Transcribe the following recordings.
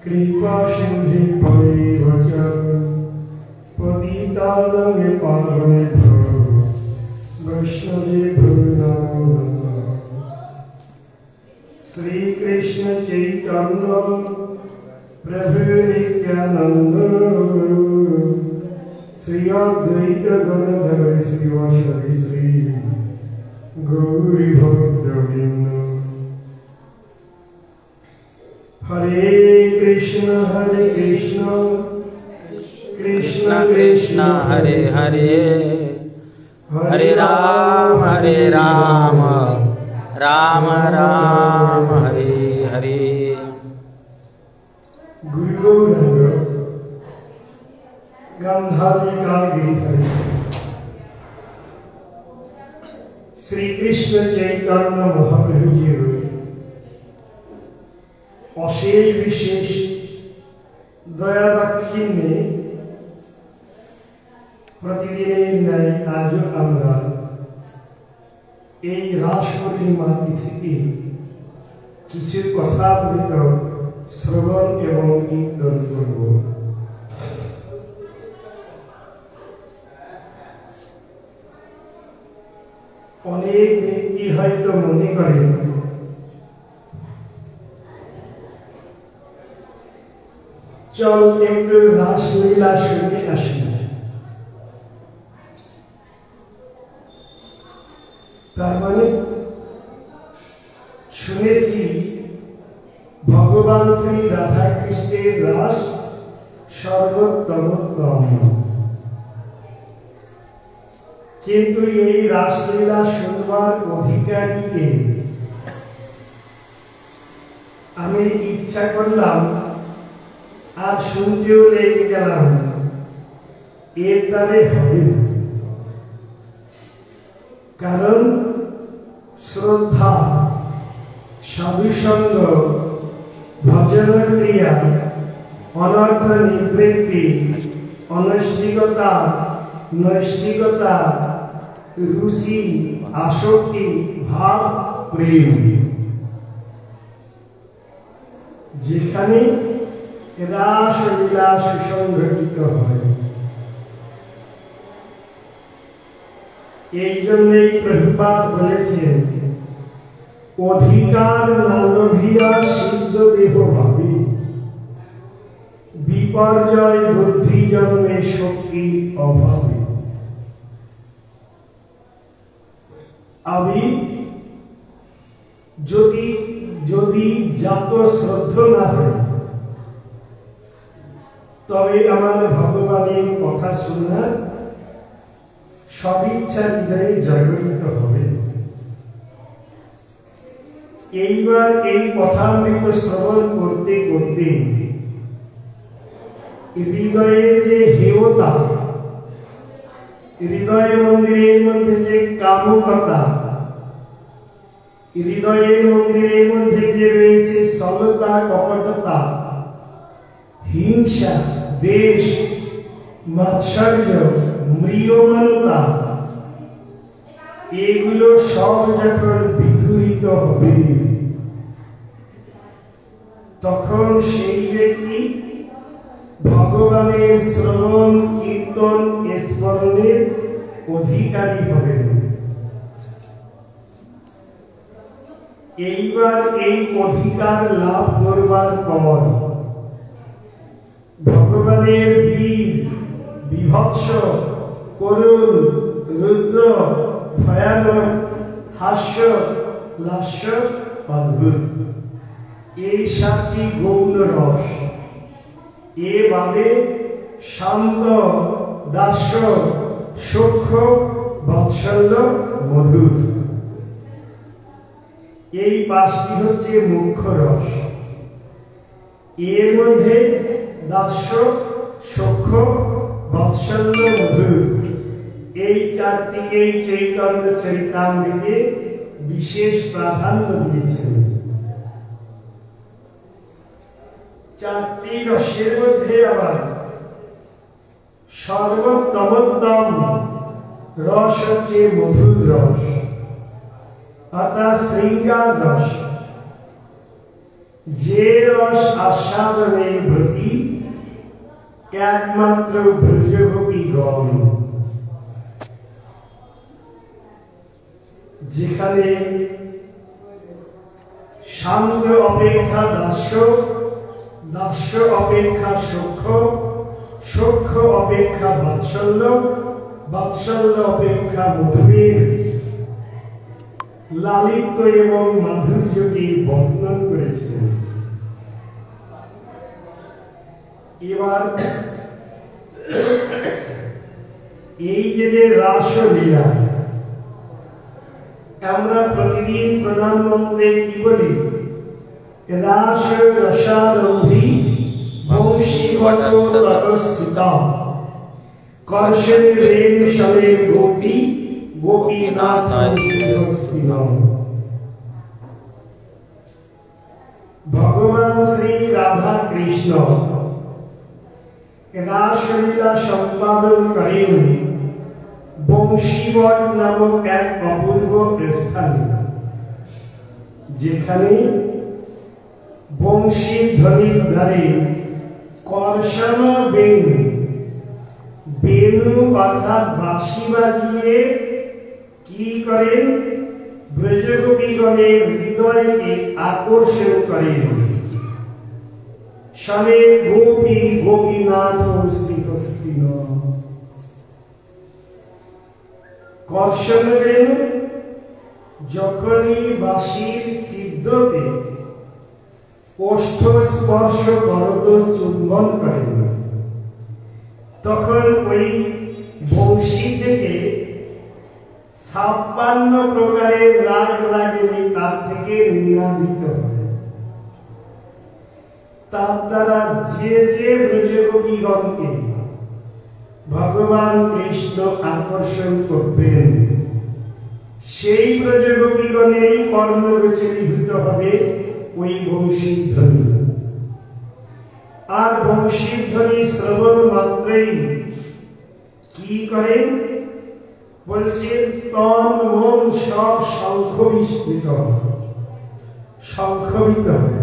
कृपा सिंधु परिवर्तन पतितानां पावनेभ्यो वैष्णवेभ्यो नमो नमः। श्री कृष्ण चैतन्य प्रभु नित्यानंद श्री अद्वैत गदाधर श्रीवासदि श्री गौरी भक्तवृंद। हरे कृष्ण कृष्ण कृष्ण हरे हरे हरे राम राम राम हरे हरे। गुरु गौरांग गांधारी का गिरिधर श्री कृष्ण चैतन्य महाप्रभु जी अशेष विशेष दया दाक्षिण्ये प्रतिदिনের ন্যায় আজও আমরা এই রাস পূর্ণিমা তিথিতে কিছু কথা শ্রবণ এবং কীর্তন করব। অনেক ব্যক্তি হয়তো মনে করেন চল একটু রাসলীলা শুনে আসি, তার মানে শুনেছি ভগবান শ্রী রাধা কৃষ্ণের রাস সর্বোত্তমোত্তম, কিন্তু এই রাসলীলা শুনবার অধিকারীকে আমি ইচ্ছা করলাম আর শুনতেও লেগে গেলাম, এর দ্বারে হবে। কারণ শ্রদ্ধা, সাধুসঙ্গ, ভজন ক্রিয়া, অনর্থ নিবৃত্তি, অনৈষ্ঠিকতা, নৈষ্ঠিকতা, রুচি, আসক্তি, ভাব, প্রেম, যেখানে রাসলীলা সুসংগঠিত হয়। এই জন্যই প্রভুপাদ বলেছেন অধিকার নালভিয়া সিদ্ধ দেহ ভাবি বিপর্যয় বুদ্ধি জন্মে শক্তি অভাবে। আমি যদি জাত শ্রদ্ধ না হয় তবে আমার ভগবানের কথা শোনার সদিচ্ছা হৃদয়ে জাগরিত হবে। এইবার এই কথামৃত শ্রবণ করতে করতে হৃদয়ের যে হেয়তা, হৃদয় মন্দিরের মধ্যে যে কামুকতা, হৃদয়ের মন্দিরের মধ্যে যে রয়েছে সলতা, কপটতা, হিংসা, দেশ, মাৎসর্য, মৃয়মানতা, এগুলো সব যখন বিদূরিত হবে তখন সেই ব্যক্তি ভগবানের শ্রবণ কীর্তন স্মরণের অধিকারী হবেন। এইবার এই অধিকার লাভ করবার পর ভগবানের বীর, বিভৎস, করুণ, রুদ্র, ভয়ানক, হাস্য, লাস্য, অদ্ভুত, এই সাতটি গৌণ রস, এ বাদে শান্ত, দাস্য, সূক্ষ্ম, বাৎসল্য, মধুর, এই পাঁচটি হচ্ছে মুখ্য রস। এর মধ্যে দাস্য, সূক্ষ্ম, বাৎসল্য, মধুর, এই চারটিকেই চৈতন্য চরিতামৃতে বিশেষ প্রাধান্য দিয়েছেন। চারটি রসের মধ্যে আবার সর্বোত্তমোত্তম রস হচ্ছে মধুর রস, অর্থাৎ শৃঙ্গার রস। যে রস আস্বাদনে ব্রতী একমাত্র ব্রজগোপীগণ, যেখানে শান্ত অপেক্ষা দাস্য, দাস্য অপেক্ষা সখ্য, সখ্য অপেক্ষা বাৎসল্য, বাৎসল্য অপেক্ষা মধুরের লালিত্য এবং মাধুর্যকে বর্ণন করেছিলেন। এবার এই যে রাসলীলা, আমরা প্রতিদিন প্রধানমন্ত্রী কি বলি? রাস রসারোহী বংশীবটস্থিত কর্ষণ রেণ শবে গোপী গোপীনাথ। ভগবান শ্রী রাধা কৃষ্ণ রাসলীলা সম্পাদন করেন বংশীবট নামক এক অপূর্ব স্থানে, যেখানে বংশী ধ্বনির দ্বারে কর্ষণ বেণু, বেণু অর্থাৎ বাঁশি বাজিয়ে কি করেন? ব্রজগোপীগণের হৃদয়কে আকর্ষণ করেন। শবে গোপী গোপীনাথ শ্রীকৃষ্ণ। কর্ষণ বেণু যখনই বাঁশির সিদ্ধতে ওষ্ঠ স্পর্শ করত, চুম্বন করেন, তখন ওই বংশী থেকে 56 প্রকারের রাগ রাগিনী তার থেকে নিনাদিত হয়। তার দ্বারা যে যে ব্রজগোপীগণকে ভগবান কৃষ্ণ আকর্ষণ করবেন, সেই ব্রজগোপীগণেরই কর্ণগোচরীভূত হবে ওই বংশীর ধ্বনি। আর বংশীর ধ্বনি শ্রবণ মাত্রই কি করেন? বলছেন তন মন সব শঙ্খবিস্মিত, শঙ্খবিত হয়।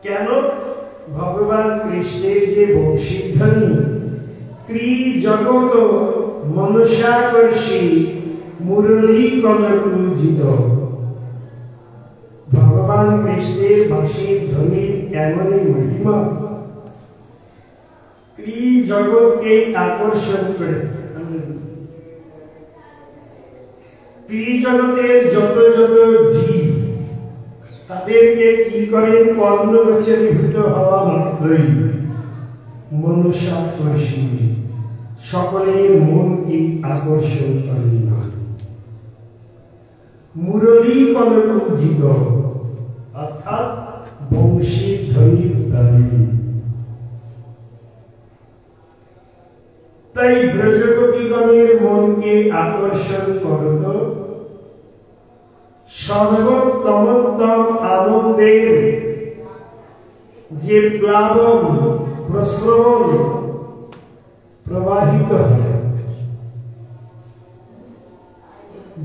কেন? ভগবান কৃষ্ণের যে বংশীর ধ্বনি ত্রিজগৎ মনুষ্যাকর্ষী মুরলী কনকূজিত। ভগবান কৃষ্ণের বাঁশির ধ্বনির এমনই মহিমা ত্রিজগৎকে আকর্ষণ করে। ত্রিজগতের যত যত জীব, তাদেরকে কি করেন? কর্ণগোচরীভূত হওয়া মাত্রই মনুষ্যাকর্ষী, সকলের মনকে আকর্ষণ করেন। মুরলী কনকূজিত অর্থাৎ বংশীর ধ্বনির দ্বারে। তাই ব্রজগোপীগণের মনকে আকর্ষণ করত সর্বোত্তমোত্তম আনন্দের যে প্লাবন প্রস্রবণ প্রবাহিত হয়,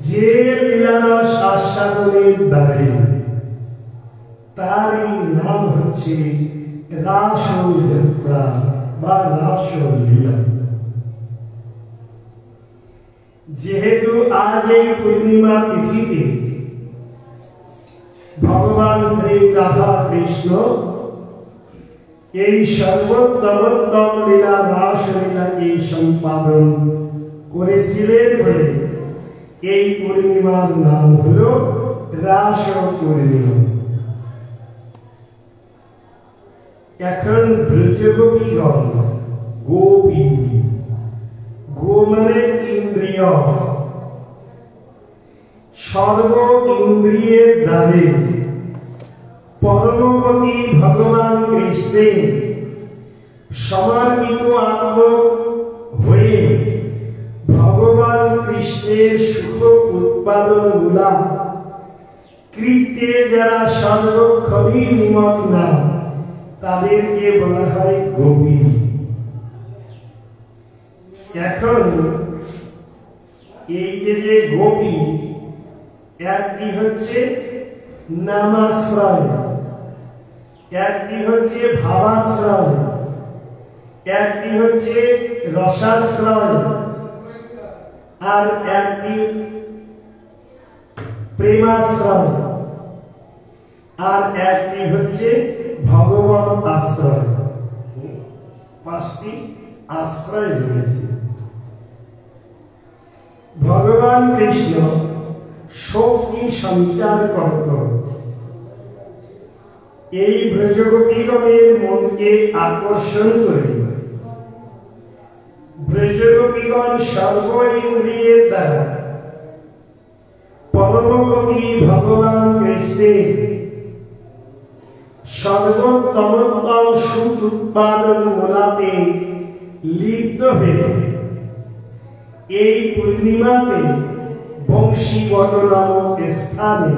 যে লীলারস আস্বাদনের দ্বারে, তারই নাম হচ্ছে রাসযাত্রা বা রাসলীলা। যেহেতু আজ এই পূর্ণিমা তিথিতে ভগবান শ্রী রাধা কৃষ্ণ এই সর্বোত্তমোত্তম লীলা রাসলীলাকে সম্পাদন করেছিলেন বলে এই পূর্ণিমার নাম হল রাস পূর্ণিমা। এখন ব্রজগোপীগণ, গোপী, গো মানে ইন্দ্রিয়, সর্ব ইন্দ্রিয়ের দ্বারে পরমপতি ভগবান কৃষ্ণের সমর্পিত আত্ম হয়ে ভগবান কৃষ্ণের সুখ উৎপাদন মূলা কৃত্যে যারা সর্বক্ষণই নিমগ্ন, তাদেরকে বলা হয় গোপী। এখন এই যে গোপী, একটি হচ্ছে নামাশ্রয়, একটি হচ্ছে ভাবাশ্রয়, একটি হচ্ছে রসাশ্রয়, আর একটি প্রেমাশ্রয়, আর একটি হচ্ছে ভগবত আশ্রয়। পাঁচটি আশ্রয় রয়েছে। ভগবান কৃষ্ণ শক্তি সঞ্চার করত এই ব্রজগোপীগণের মনকে আকর্ষণ করে। ব্রজগোপীগণ সর্বইন্দ্রিয়ের দ্বারা পরমকবি ভগবান কৃষ্ণের সর্বোত্তমোত্তম সুখ উৎপাদন মোলাতে লিপ্ত হয়ে এই পূর্ণিমাতে বংশীবট নামক স্থানে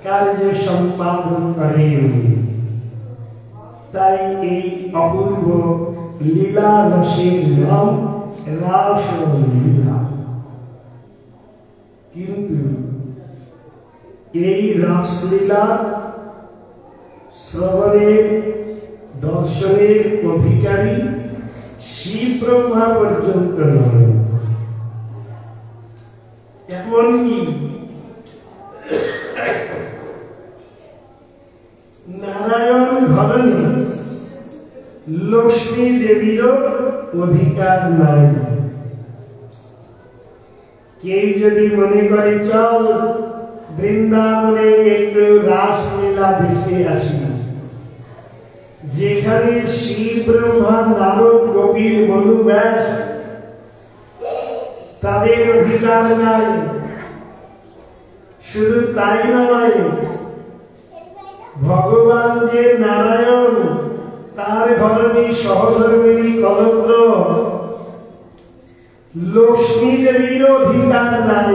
কার্য সম্পাদন করেন। তাই এই অপূর্ব লীলা রসের নাম রাসলীলা। কিন্তু এই রাসলীলা শ্রবণের দর্শনের অধিকারী শিব ব্রহ্মা পর্যন্ত নয়। এমনকি নারায়ণ ঘরণে লক্ষ্মী দেবীরও অধিকার নাই। কেউ যদি মনে করে চল বৃন্দাবনে একটু রাসলীলা দেখে আসি, যেখানে শিব ব্রহ্মা নারদ কবির মনু ব্যাস তাদের অধিকার নাই। শুধু তাই নয়, ভগবান যে নারায়ণ তার ঘরণী সহধর্মিনী কলত্র লক্ষ্মী দেবীর অধিকার নাই।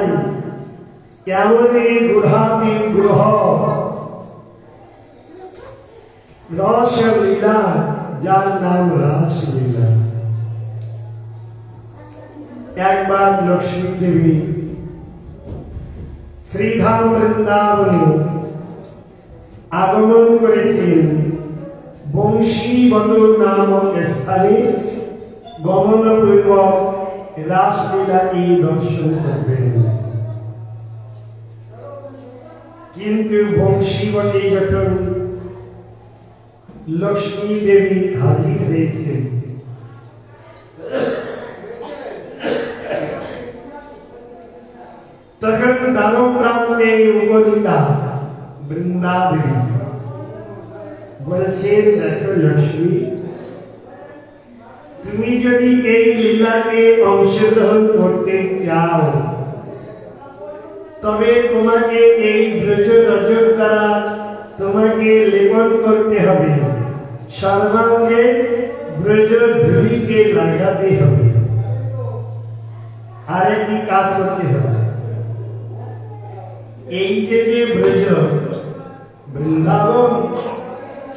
কেমনি গুহাতি গ্রহ রসলীলা, যার নাম রাসলীলা। একবার লক্ষ্মী দেবী শ্রীধাম বৃন্দাবনে আগমন করেছেন। বংশীবট নামক স্থানে গমনপূর্বক রাসলীলাকে দর্শন করবেন। কিন্তু বংশীবটে যখন লক্ষ্মী দেবী হাজির হয়েছেন, তখন দ্বার প্রান্তে উপনীতা বৃন্দা দেবী বলছেন, দেখো লক্ষ্মী, তুমি যদি এই লীলাকে অংশগ্রহণ করতে চাও তবে তোমাকে এই ব্রজ রজত দ্বারা তোমাকে লেপন করতে হবে, সর্বাঙ্গে ব্রজ ধূলিকে লাগাতে হবে, আর একটি কাজ করতে হবে। এই যে ব্রজ বৃন্দাবন,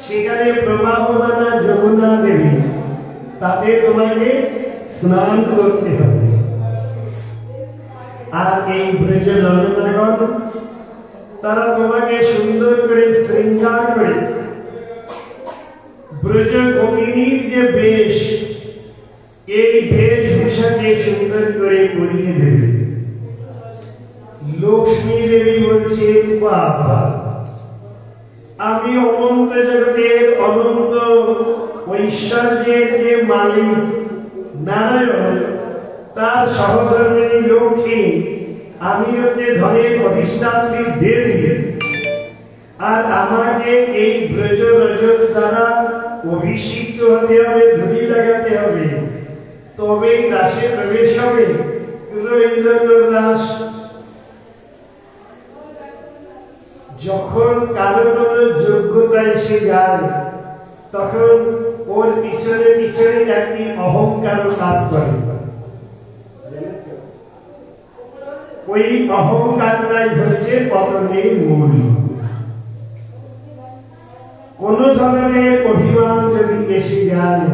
সেখানে প্রবাহমানা যমুনা দেবী, তাতে তোমাকে স্নান করতে হবে। আর এই ব্রজ ললনাগণ তারা তোমাকে সুন্দর করে শৃঙ্গার করে ব্রজ গোপিনীর যে বেশ, এই বেশভূষাকে সুন্দর করে পরিয়ে দেবে। লক্ষ্মী দেবী বলছে, বাবা, আমি অনন্ত জগতের অনন্ত ঐশ্বর্যের যে মালিক নারায়ণ, তার সহধর্মিণী লক্ষ্মী, আমি হচ্ছে ধনের অধিষ্ঠাত্রী দেবী, আর আমাকে এই ব্রজ রজত দ্বারা অভিষিক্ত হতে হবে, ধূলি লাগাতে হবে, তবেই রাসে প্রবেশ হবে। রাস যখন কারো কোনো যোগ্যতা এসে যায়, তখন ওর পিছনে পিছনে একটি অহংকার কাজ করে। ওই অহংকারটাই হচ্ছে পতনের মূল। কোন ধরনের অভিমান যদি এসে যায়,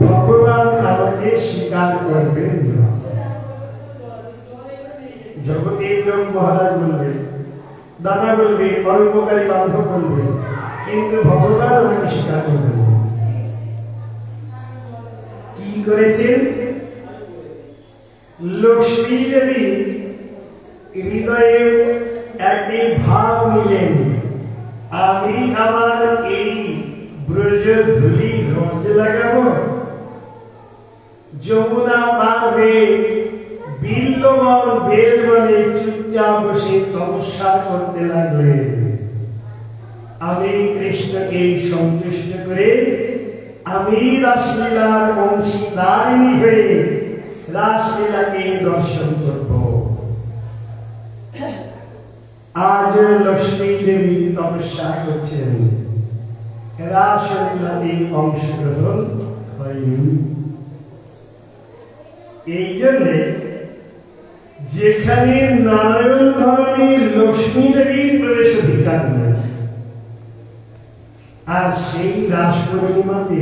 ভগবান আমাকে স্বীকার করবেন না। জগতের লোক মহারাজ বলবেন, দাদা বলবে, পরোপকারী বান্ধব বলবে, কিন্তু ভগবান আমাকে স্বীকার করবে। কি করেছেন? লক্ষ্মী দেবী হৃদয়ে একটি ভাব নিলেন, আমি আমার এই ব্রজ ধুলি রোজ লাগাবো। যমুনা পার হয়ে বিল্লবন বেল বনে চুপচাপ বসে তপস্যা করতে লাগলেন। আমি কৃষ্ণকে সন্তুষ্ট করে আমি রাসলীলার অংশীদারিণী হয়ে রাসলীলাকে দর্শন করব। আজ লক্ষ্মী দেবী তপস্যা করছেন, রাসলীলাতে অংশগ্রহণ হয়নি। এই জন্য যেখানে নারায়ণ ধরনের লক্ষ্মী দেবীর প্রবেশ অধিকার নেই, আর সেই রাস পূর্ণিমাতে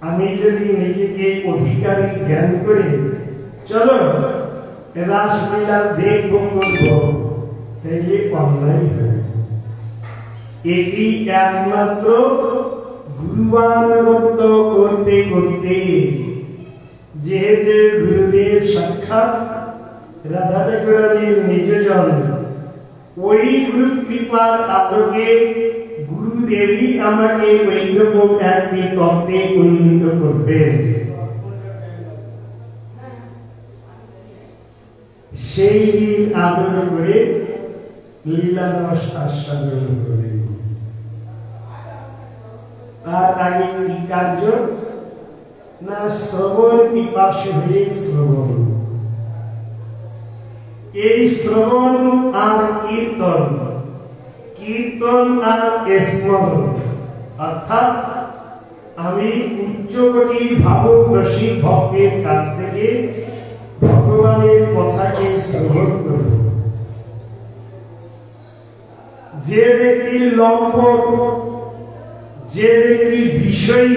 আমি যদি নিজেকে অধিকারী জ্ঞান করে চলো রাসলীলা দেখব করব, তাইলে অন্যায় হবে। এটি একমাত্র গুরুবানুগত্য করতে করতে, যেহেতু গুরুদেব সাক্ষাৎ রাধা ঠাকুরানীর নিজজন, ওই গুরু কৃপার আলোকে গুরুদেবী আমাকে ওইরকম একটি তত্ত্বে উন্নীত করবেন। সেই দিন আদর করে লীলারস আস্বাদন করে। তার আগে কি কার্য? না শ্রবণ পিপাসু হয়ে শ্রবণ। এই শ্রবণ আর কীর্তন, কীর্তন আর স্মরণ, অর্থাৎ আমি উচ্চকোটির ভাবুক রসিক ভক্তের কাছ থেকে ভগবানের কথাকে শ্রবণ করব। যে ব্যক্তি লম্পট, যে ব্যক্তি বিষয়ী,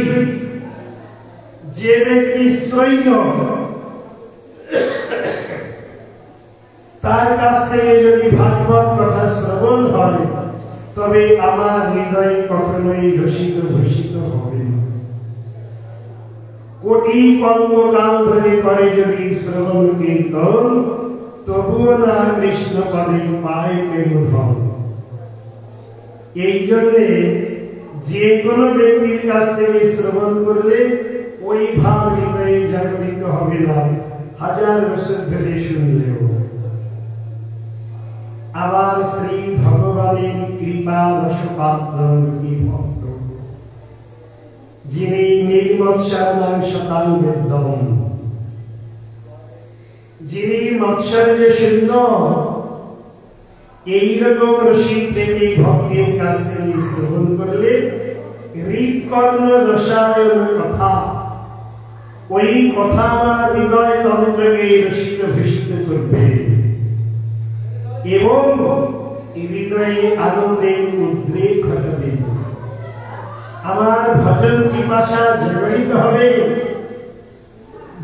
যে ব্যক্তি সৈন্য, তার কাছ থেকে যদি ভাগবত কথা শ্রবণ হয়, তবে আমার হৃদয় কখনোই রসিত ভূষিত হবে না। কোটি কল্পকাল ধরে করে যদি শ্রবণ কীর্তন, তবুও না কৃষ্ণ পদে পায় প্রেম ধন। এই জন্যে যে কোনো ব্যক্তির কাছ থেকে শ্রবণ করলে ওই ভাব হৃদয়ে জাগরিত হবে না, হাজার বছর ধরে শুনলেও। আবার শ্রী ভগবানের কৃপা রসপাত্র ভক্ত, যিনি নির্মৎসরণং শতাং বেদম, যিনি মৎসর্য শূন্য, এইরকম রসিক প্রেমী ভক্তের কাছ থেকে শ্রবণ করলে হৃৎকর্ণ রসায়ন কথা, ওই কথা আমার হৃদয় তন্ত্রকে রসিত ভূষিত করবে এবং হৃদয়ে আনন্দের উদ্রেক ঘটাবে। আমার ভজন পিপাসা জাগরিত হবে,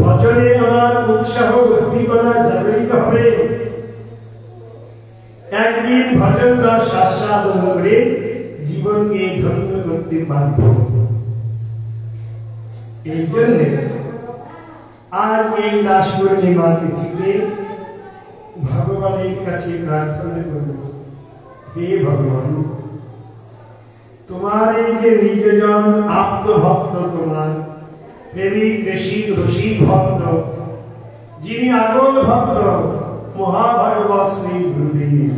ভজনে আমার উৎসাহ উদ্দীপনা জাগরিত হবে। একদিন ভজন রস আস্বাদন করে জীবনকে ধন্য করতে পারব। এই জন্য আজ এই রাস পূর্ণিমার তিথিতে ভগবানের কাছে প্রার্থনা করব, হে ভগবান, তোমার এই যে নিজজন আপ্ত ভক্ত, তোমার প্রেমিক রসিক রসিক ভক্ত, যিনি আগল ভক্ত মহাভাগবত শ্রী গুরুদেব,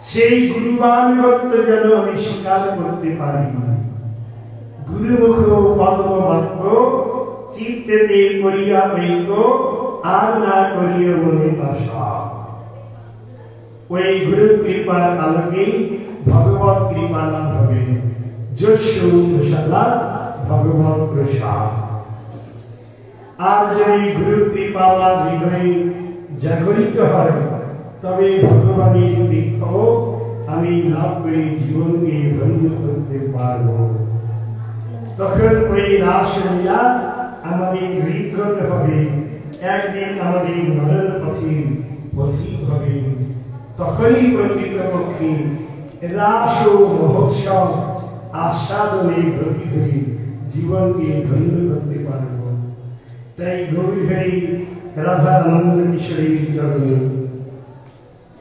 সেই গুরুবানুগত্য যেন আমি স্বীকার করতে পারি। গুরুমুখ পদ্ম বাক্য চিত্তেতে করিয়া ঐক্য, আর না করিয়া মনে আশা। ওই গুরু কৃপার আলোকেই ভগবত কৃপা লাভ হবে। যস্যু প্রসাদা ভগবত প্রসাদ। আর যদি গুরু কৃপা আমার হৃদয়ে জাগরিত হয়, তবে ভগবানের বৃক্ষ আমি লাভ করে জীবনকে ধন্য করতে পারব। তখন ওই রাসলীলা আমাদের হৃদয় হবে, একদিন আমাদের মরণ পথিক হবে। তখনই প্রকৃতপক্ষে রাস ও মহোৎসব আস্বাদনে ব্রতী হয়ে জীবনকে ধন্য করতে পারব। তাই গৌরহরি রাধা আনন্দ কিশোরীর চরণে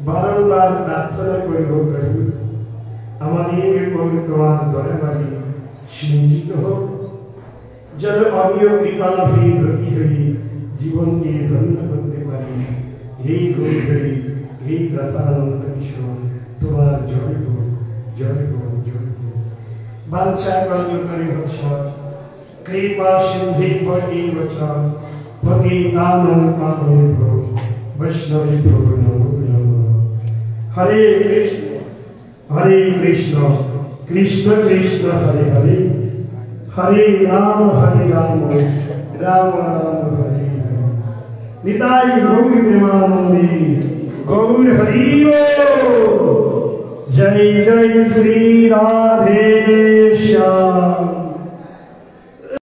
বারংবার প্রার্থনা করব, প্রভু আমাদের উপর তোমার দয়াবাড়ি সিঞ্চিত হোক, যেন আমিও কৃপালাভে ব্রতী হয়ে জীবনকে ধন্য করতে পারি। হে গৌরহরি, হে রাধা আনন্দ কিশোর, তোমার জয় হোক, জয় হোক, জয় হোক। বাঞ্ছা কল্পকারী বৎস কৃপা সিন্ধি ভগেব চ পতিতানাং পাবনেভ্যো বৈষ্ণবেভ্যো নমো নমঃ। হরে কৃষ্ণ হরে কৃষ্ণ কৃষ্ণ কৃষ্ণ হরে হরে, হরে রাম রাম রাম হরে হরে। নিতাই গৌর প্রেমানন্দে গৌর হরি। জয় জয় শ্রী রাধে